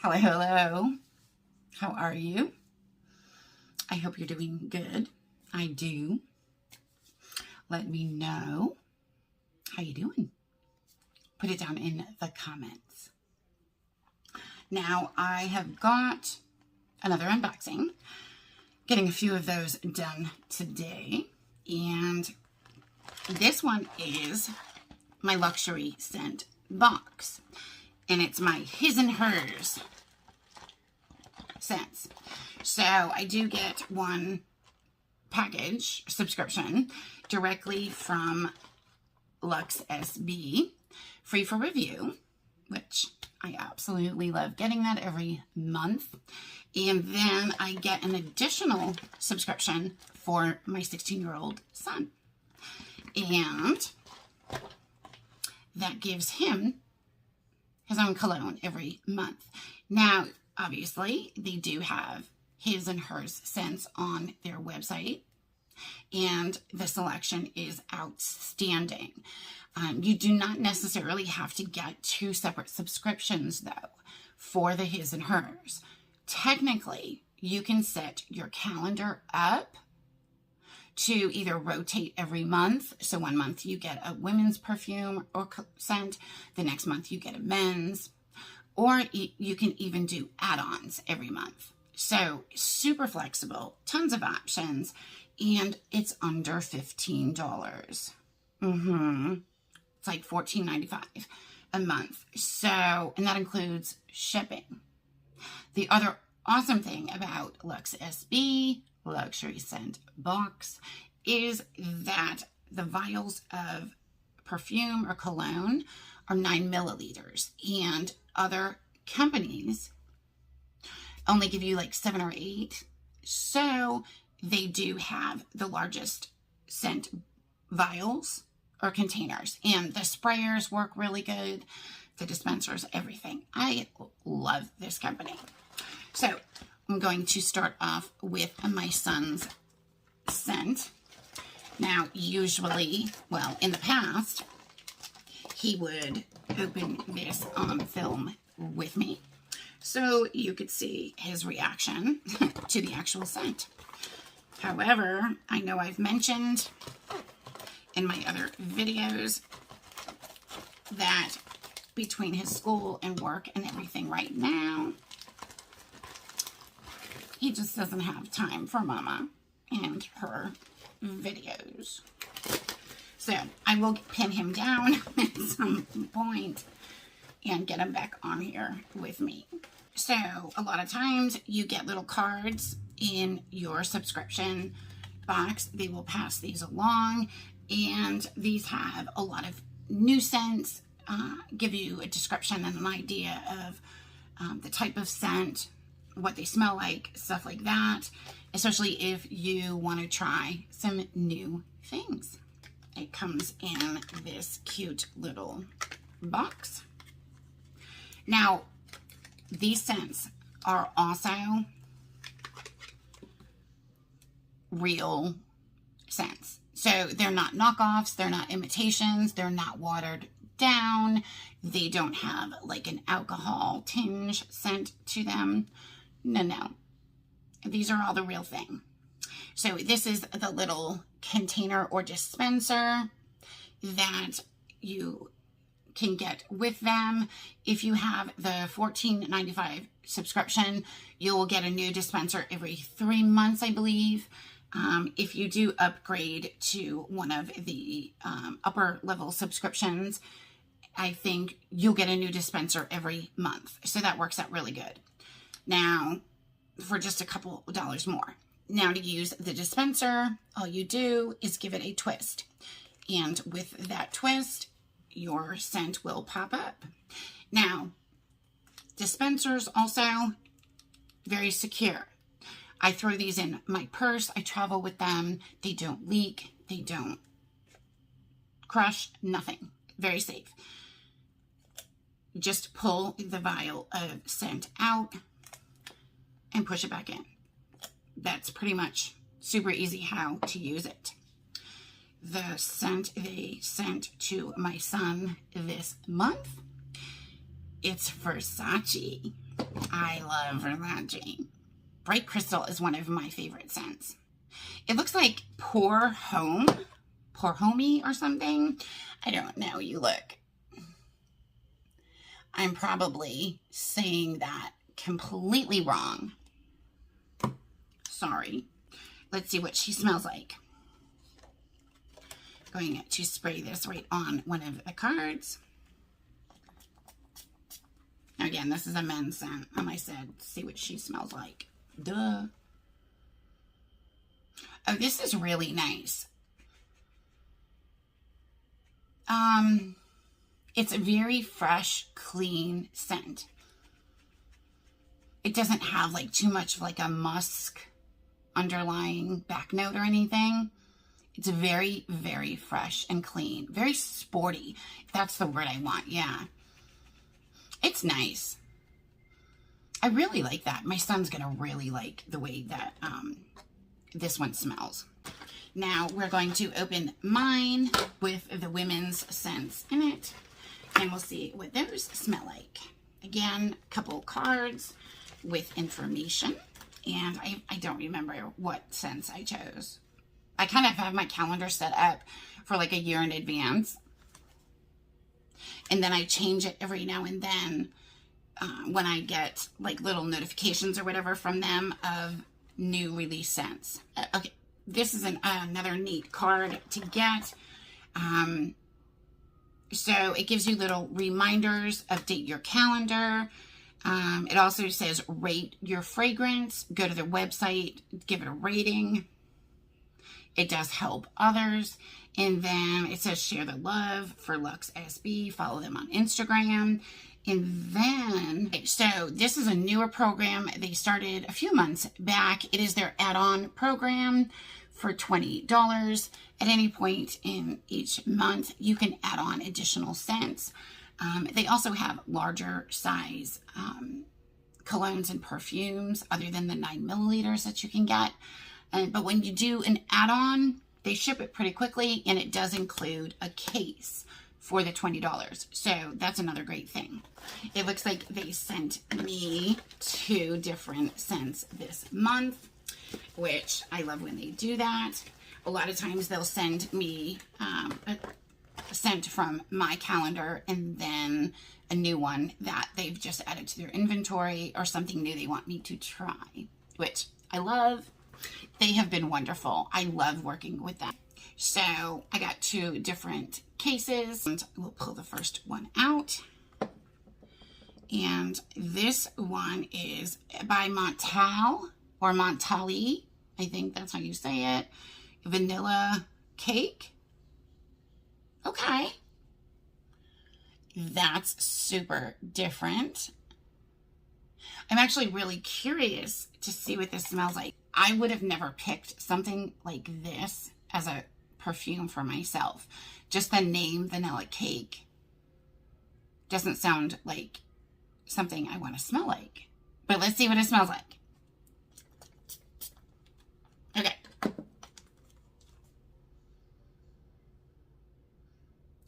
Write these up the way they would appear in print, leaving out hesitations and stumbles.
Hello, hello. How are you? I hope you're doing good. I do. Let me know how you doing. Put it down in the comments. Now, I have got another unboxing. Getting a few of those done today. And this one is my luxury scent box. And it's my his and hers scents. So I do get one package subscription directly from LUXSB, free for review, which I absolutely love getting that every month. And then I get an additional subscription for my 16-year-old son. And that gives him his own cologne every month. Now, obviously, they do have his and hers scents on their website, and the selection is outstanding. You do not necessarily have to get two separate subscriptions, though, for the his and hers. Technically, you can set your calendar up to either rotate every month. So one month you get a women's perfume or scent, the next month you get a men's, or you can even do add-ons every month. So super flexible, tons of options, and it's under $15. It's like $14.95 a month. So, and that includes shipping. The other awesome thing about LUXSB Luxury Scent Box is that the vials of perfume or cologne are 9 milliliters, and other companies only give you like 7 or 8. So they do have the largest scent vials or containers, and the sprayers work really good, the dispensers, everything. I love this company. So I'm going to start off with my son's scent. Now, usually, well, in the past, he would open this on film with me so you could see his reaction to the actual scent. However, I know I've mentioned in my other videos that between his school and work and everything right now, he just doesn't have time for Mama and her videos. So I will pin him down at some point and get him back on here with me. So a lot of times you get little cards in your subscription box. They will pass these along, and these have a lot of new scents, give you a description and an idea of the type of scent, what they smell like, stuff like that, especially if you want to try some new things. It comes in this cute little box. Now, these scents are also real scents. So they're not knockoffs, they're not imitations, they're not watered down, they don't have like an alcohol tinge scent to them. No. These are all the real thing. So this is the little container or dispenser that you can get with them. If you have the $14.95 subscription, you will get a new dispenser every 3 months, I believe. If you do upgrade to one of the upper level subscriptions, I think you'll get a new dispenser every month. So that works out really good. Now, for just a couple dollars more. Now, to use the dispenser, all you do is give it a twist. And with that twist, your scent will pop up. Now, dispensers also very secure. I throw these in my purse. I travel with them. They don't leak. They don't crush. Nothing. Very safe. Just pull the vial of scent out and push it back in. That's pretty much super easy how to use it. The scent they sent to my son this month, it's Versace. I love that, Jane. Bright Crystal is one of my favorite scents. It looks like Pour Homey or something. I don't know. You look. I'm probably saying that completely wrong. Sorry. Let's see what she smells like. Going to spray this right on one of the cards. Again, this is a men's scent. And I said, see what she smells like. Duh. Oh, this is really nice. It's a very fresh, clean scent. It doesn't have like too much of like a musk underlying back note or anything. It's very, very fresh and clean. Very sporty. That's the word I want. Yeah. It's nice. I really like that. My son's going to really like the way that this one smells. Now we're going to open mine with the women's scents in it. And we'll see what those smell like. Again, a couple cards with information. And I don't remember what scents I chose. I kind of have my calendar set up for like a year in advance. And then I change it every now and then when I get like little notifications or whatever from them of new release scents. Okay, this is another neat card to get. So it gives you little reminders, update your calendar. It also says rate your fragrance, go to their website, give it a rating. It does help others. And then it says share the love for LUXSB, follow them on Instagram. And then, so this is a newer program. They started a few months back. It is their add-on program for $20. At any point in each month, you can add on additional scents. They also have larger size colognes and perfumes other than the 9 milliliters that you can get. But when you do an add-on, they ship it pretty quickly, and it does include a case for the $20. So that's another great thing. It looks like they sent me 2 different scents this month, which I love when they do that. A lot of times they'll send me a scent from my calendar and then a new one that they've just added to their inventory or something new they want me to try, which I love. They have been wonderful. I love working with them. So I got 2 different cases, and we'll pull the first one out. And this one is by Montal or Montali. I think that's how you say it. Vanilla cake. Okay. That's super different. I'm actually really curious to see what this smells like. I would have never picked something like this as a perfume for myself. Just the name vanilla cake doesn't sound like something I want to smell like. But let's see what it smells like. Okay.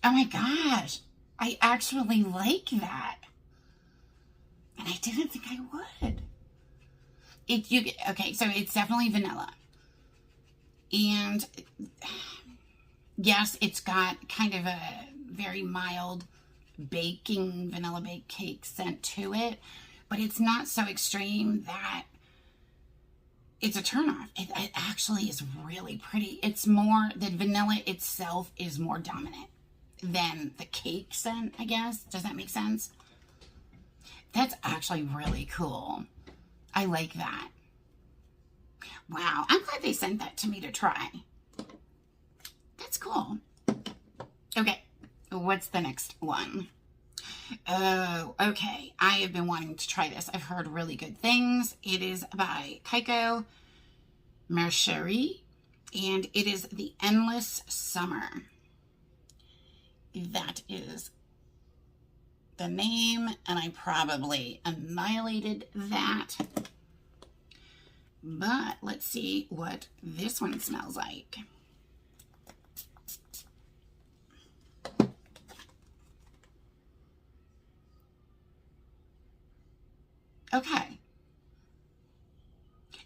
Oh my gosh. I actually like that. And I didn't think I would. Okay, so it's definitely vanilla. And yes, it's got kind of a very mild vanilla baked cake scent to it, but it's not so extreme that it's a turnoff. It actually is really pretty. It's more, the vanilla itself is more dominant than the cake scent, I guess. Does that make sense? That's actually really cool. I like that. Wow, I'm glad they sent that to me to try. That's cool. Okay, what's the next one? Oh, okay. I have been wanting to try this. I've heard really good things. It is by Kaiko Mercheri, and it is the Endless Summer. That is the name, and I probably annihilated that. But let's see what this one smells like. Okay.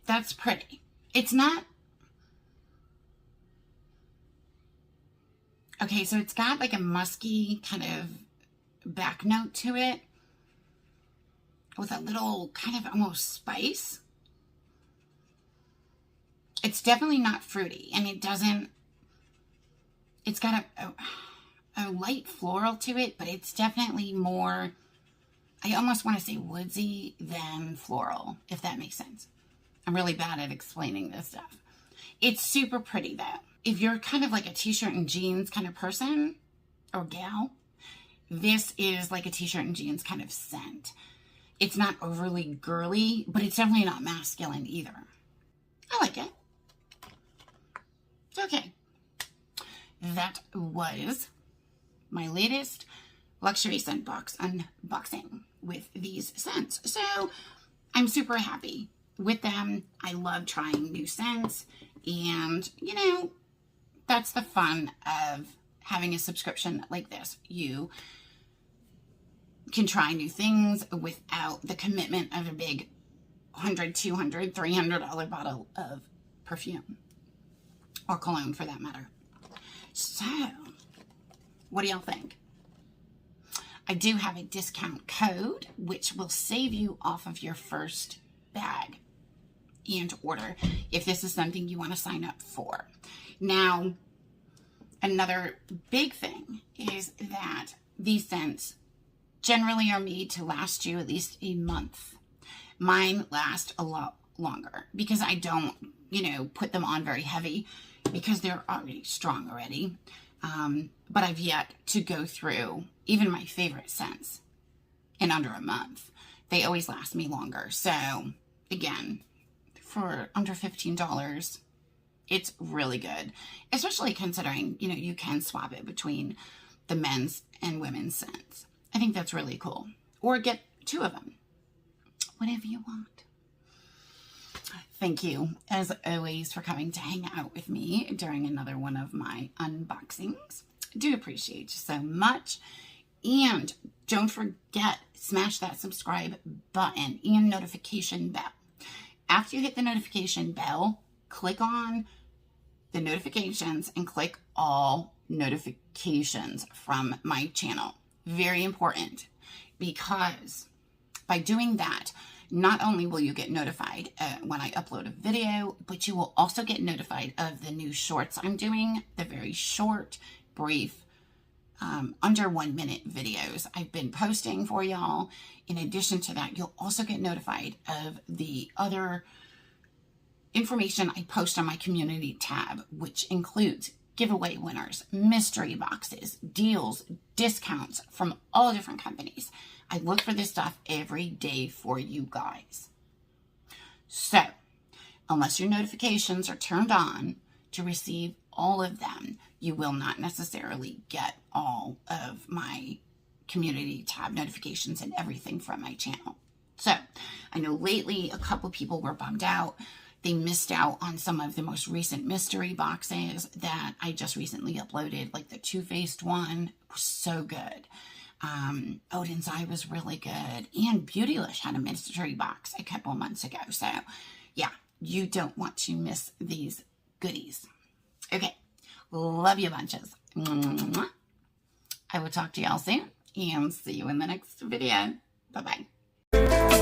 That's pretty. It's not... Okay, so it's got like a musky kind of back note to it with a little kind of almost spice. It's definitely not fruity, and it doesn't... It's got a light floral to it, but it's definitely more... I almost want to say woodsy than floral, if that makes sense. I'm really bad at explaining this stuff. It's super pretty though. If you're kind of like a t-shirt and jeans kind of person or gal, this is like a t-shirt and jeans kind of scent. It's not overly girly, but it's definitely not masculine either. I like it. Okay. That was my latest luxury scent box unboxing with these scents. So I'm super happy with them. I love trying new scents, and you know, that's the fun of having a subscription like this. You can try new things without the commitment of a big $100, $200, $300 bottle of perfume or cologne for that matter. So what do y'all think? I do have a discount code which will save you off of your first bag and order if this is something you want to sign up for. Now, another big thing is that these scents generally are made to last you at least a month. Mine last a lot longer because I don't, you know, put them on very heavy because they're already strong already. But I've yet to go through even my favorite scents in under a month. They always last me longer. So again, for under $15, it's really good, especially considering, you know, you can swap it between the men's and women's scents. I think that's really cool. Or get two of them, whatever you want. Thank you, as always, for coming to hang out with me during another one of my unboxings. I do appreciate you so much. And don't forget, smash that subscribe button and notification bell. After you hit the notification bell, click on the notifications and click all notifications from my channel. Very important, because by doing that, not only will you get notified when I upload a video, but you will also get notified of the new shorts I'm doing, the very short, brief, under 1 minute videos I've been posting for y'all. In addition to that, you'll also get notified of the other information I post on my community tab, which includes giveaway winners, mystery boxes, deals, discounts from all different companies. I look for this stuff every day for you guys. So, unless your notifications are turned on to receive all of them, you will not necessarily get all of my community tab notifications and everything from my channel. So, I know lately a couple people were bummed out. They missed out on some of the most recent mystery boxes that I just recently uploaded, like the Too Faced one was so good. Odin's Eye was really good. And Beautylish had a mystery box a couple months ago. So, yeah, you don't want to miss these goodies. Okay, love you bunches. I will talk to y'all soon and see you in the next video. Bye-bye.